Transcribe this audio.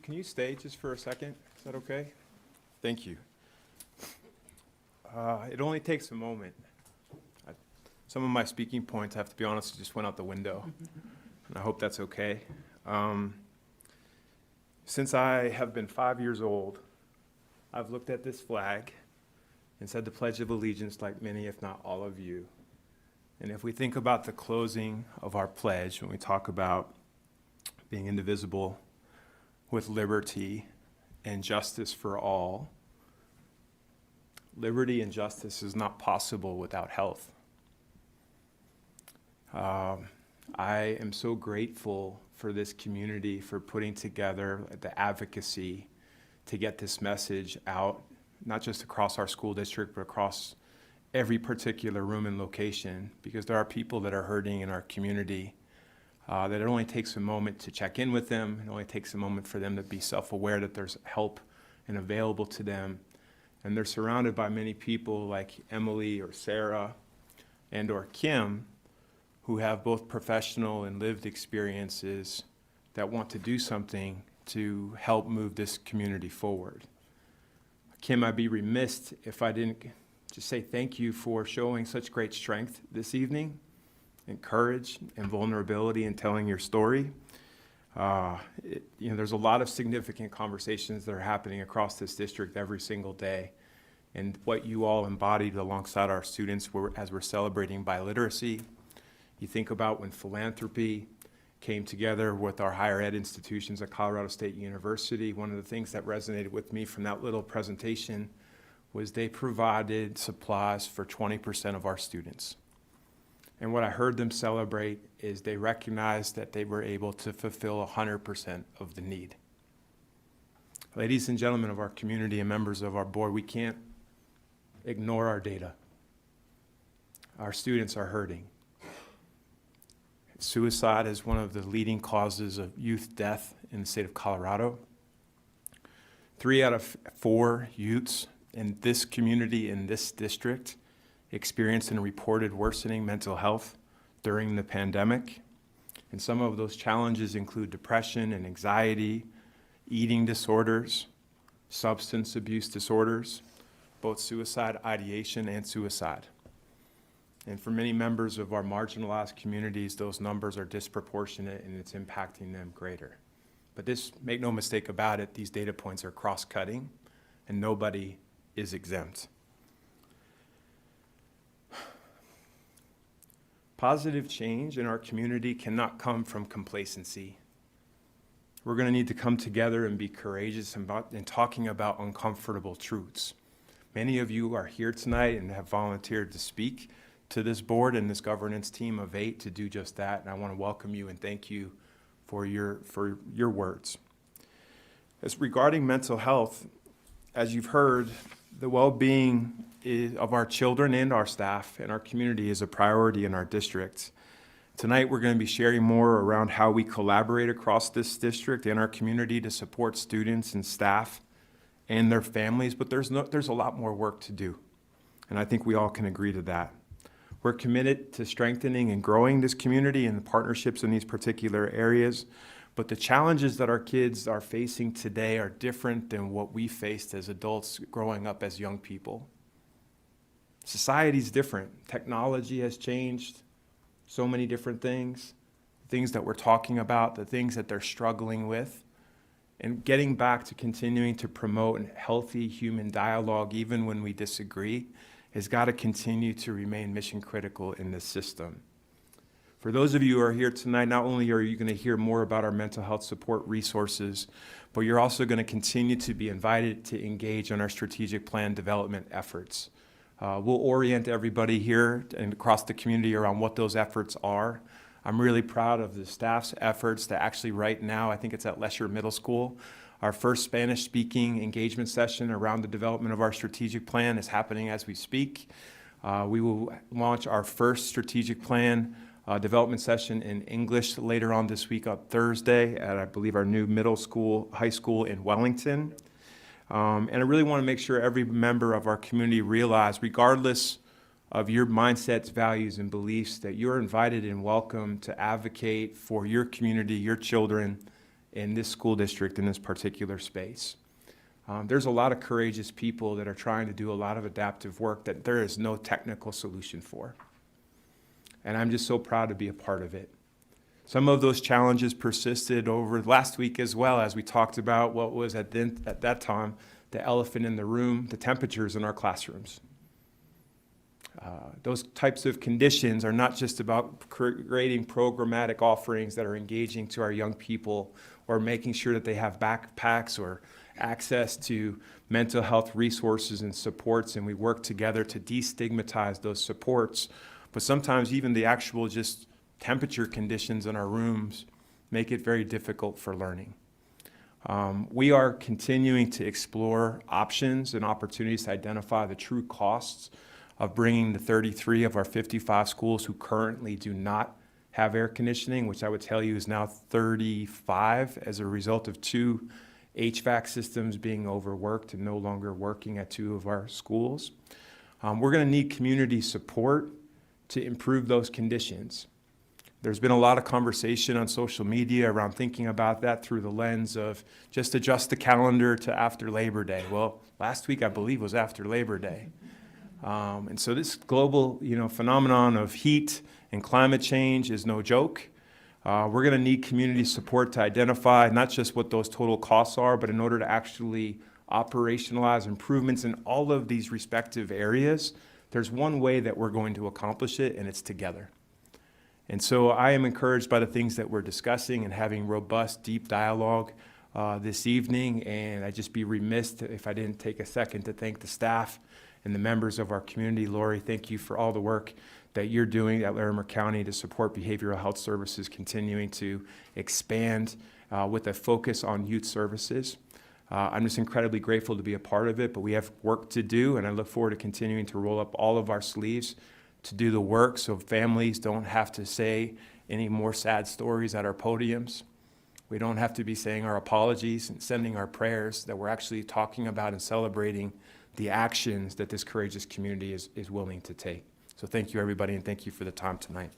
Can you stay just for a second? Is that okay? Thank you. It only takes a moment. Some of my speaking points, I have to be honest, just went out the window, and I hope that's okay. Since I have been 5 years old, I've looked at this flag and said the Pledge of Allegiance like many, if not all of you. And if we think about the closing of our pledge, when we talk about being indivisible with liberty and justice for all, liberty and justice is not possible without health. I am so grateful for this community for putting together the advocacy to get this message out, not just across our school district, but across every particular room and location, because there are people that are hurting in our community, that it only takes a moment to check in with them. It only takes a moment for them to be self-aware that there's help and available to them. And they're surrounded by many people like Emily or Sarah and or Kim, who have both professional and lived experiences that want to do something to help move this community forward. Kim, I'd be remiss if I didn't just say thank you for showing such great strength this evening, and courage and vulnerability in telling your story. There's a lot of significant conversations that are happening across this district every single day. And what you all embodied alongside our students as we're celebrating biliteracy. You think about when philanthropy came together with our higher ed institutions at Colorado State University. One of the things that resonated with me from that little presentation was they provided supplies for 20% of our students. And what I heard them celebrate is they recognized that they were able to fulfill 100% of the need. Ladies and gentlemen of our community and members of our board, we can't ignore our data. Our students are hurting. Suicide is one of the leading causes of youth death in the state of Colorado. 3 out of 4 youths in this community, in this district, experienced and reported worsening mental health during the pandemic. And some of those challenges include depression and anxiety, eating disorders, substance abuse disorders, both suicide ideation and suicide. And for many members of our marginalized communities, those numbers are disproportionate and it's impacting them greater. But this, make no mistake about it, these data points are cross-cutting and nobody is exempt. Positive change in our community cannot come from complacency. We're going to need to come together and be courageous in talking about uncomfortable truths. Many of you are here tonight and have volunteered to speak to this board and this governance team of 8 to do just that, and I want to welcome you and thank you for your words. As regarding mental health, as you've heard, the well-being of our children and our staff and our community is a priority in our district. Tonight we're going to be sharing more around how we collaborate across this district and our community to support students and staff and their families, but there's a lot more work to do, and I think we all can agree to that. We're committed to strengthening and growing this community and the partnerships in these particular areas, but the challenges that our kids are facing today are different than what we faced as adults growing up as young people. Society's different. Technology has changed so many different things that we're talking about, the things that they're struggling with, and getting back to continuing to promote a healthy human dialogue even when we disagree has got to continue to remain mission critical in this system. For those of you who are here tonight, not only are you going to hear more about our mental health support resources, but you're also going to continue to be invited to engage in our strategic plan development efforts. We'll orient everybody here and across the community around what those efforts are. I'm really proud of the staff's efforts to actually right now, I think it's at Lesher Middle School, our first Spanish-speaking engagement session around the development of our strategic plan is happening as we speak. We will launch our first strategic plan development session in English later on this week on Thursday at, I believe, our new high school in Wellington. And I really want to make sure every member of our community realize, regardless of your mindsets, values, and beliefs, that you're invited and welcome to advocate for your community, your children, in this school district, in this particular space. There's a lot of courageous people that are trying to do a lot of adaptive work that there is no technical solution for. And I'm just so proud to be a part of it. Some of those challenges persisted over last week as well, as we talked about what was at that time the elephant in the room, the temperatures in our classrooms. Those types of conditions are not just about creating programmatic offerings that are engaging to our young people or making sure that they have backpacks or access to mental health resources and supports, and we work together to destigmatize those supports. But sometimes even the actual just temperature conditions in our rooms make it very difficult for learning. We are continuing to explore options and opportunities to identify the true costs of bringing the 33 of our 55 schools who currently do not have air conditioning, which I would tell you is now 35 as a result of 2 HVAC systems being overworked and no longer working at 2 of our schools. We're going to need community support to improve those conditions. There's been a lot of conversation on social media around thinking about that through the lens of just adjust the calendar to after Labor Day. Well, last week I believe was after Labor Day. And so this global, phenomenon of heat and climate change is no joke. We're going to need community support to identify not just what those total costs are, but in order to actually operationalize improvements in all of these respective areas, there's one way that we're going to accomplish it, and it's together. And so I am encouraged by the things that we're discussing and having robust, deep dialogue this evening, and I'd just be remiss if I didn't take a second to thank the staff and the members of our community. Lori, thank you for all the work that you're doing at Larimer County to support behavioral health services, continuing to expand with a focus on youth services. I'm just incredibly grateful to be a part of it, but we have work to do, and I look forward to continuing to roll up all of our sleeves to do the work so families don't have to say any more sad stories at our podiums. We don't have to be saying our apologies and sending our prayers, that we're actually talking about and celebrating the actions that this courageous community is willing to take. So thank you, everybody, and thank you for the time tonight.